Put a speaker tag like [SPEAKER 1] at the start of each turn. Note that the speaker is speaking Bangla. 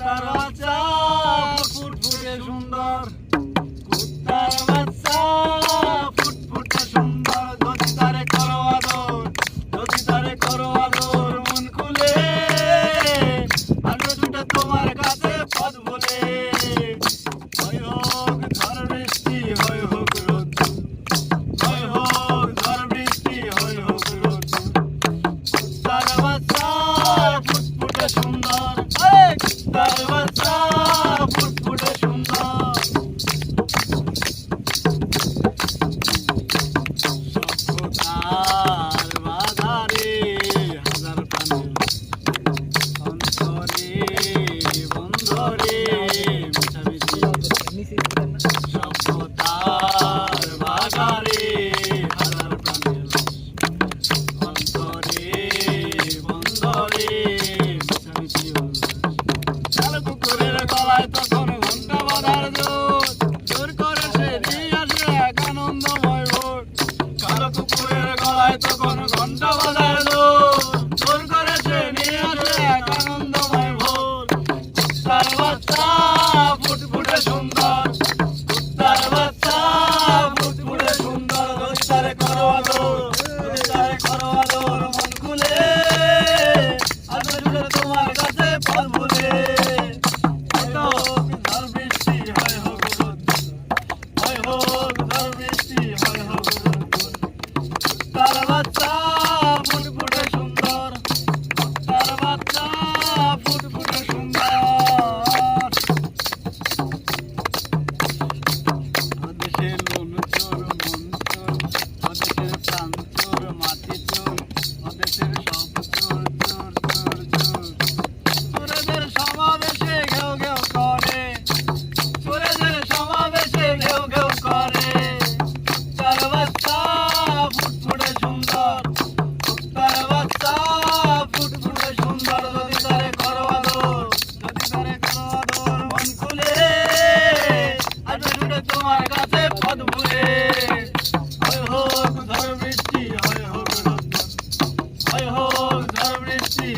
[SPEAKER 1] তার বাচ্চা ফুটফুটে সুন্দর, কুত্তার বাচ্চা ফুটফুটে সুন্দর। যদি তারে করো আদর, যদি তারে করো আদর মন খুলে, আলো দুটো তোমার কাছে পথ বলে। হয় হোক ঝড় বৃষ্টি, হয় হোক রোদ্দুর, হয় হোক ঝড় বৃষ্টি, হয় হোক রোদ্দুর, কুত্তার বাচ্চা ফুটফুটে সুন্দর, কুত্তার বাচ্চা ফুটফুটে সুন্দর। সভ্যতার বাজারে হাজার প্রাণের অন্তরে বন্ধরে মিশামিশি। সভ্যতার বাজারে হাজার প্রাণের অন্তরে বন্ধরে মিশামিশি। কালো কুকুরের গলায় তখন ঘন্টা বাঁধার জোর, জোর করে সে নিয়ে আসে এক আনন্দময় ভোর। কালো কুকুরের গলায় তখন ঘন্টা বাঁধার জোর, জোর করে সে নিয়ে আসে এক আনন্দময় ভোর। কুত্তার বাচ্চা ফুটফুটে সুন্দর, কুত্তার বাচ্চা ফুটফুটে সুন্দর। যদি তারে করো আদর, যদি তারে করো আদর মন খুলে, আদর জুড়ে তোমার কাছে ফল ভুলে। হয় হোক ঝড় বৃষ্টি, হয় হোক রোদ্দুর, হয় হোক ঝড় বৃষ্টি, হয় হোক রোদ্দুর, কুত্তার বাচ্চা ফুটফুটে সুন্দর, কুত্তার বাচ্চা ফুটফুটে সুন্দর। ওদেশের লোন চোর মন চোর, ওদেশের প্রাণ চোর মাটি চোর, ওদেশের সব চোর চোর চোর চোর। চোরেদের সমাবেশে ঘেউ ঘেউ করে, চোরেদের সমাবেশে ঘেউ ঘেউ করে। কুত্তার বাচ্চা ফুটফুটে সুন্দর, কুত্তার বাচ্চা ফুটফুটে সুন্দর। যদি তারে করো আদর, যদি তারে করো আদর মন খুলে, আদর জুড়ে তোমার কাছে পথ ভুলে। হয় হোক ঝড় বৃষ্টি, হয় হোক রোদ্দুর, হয় হোক ঝড় বৃষ্টি।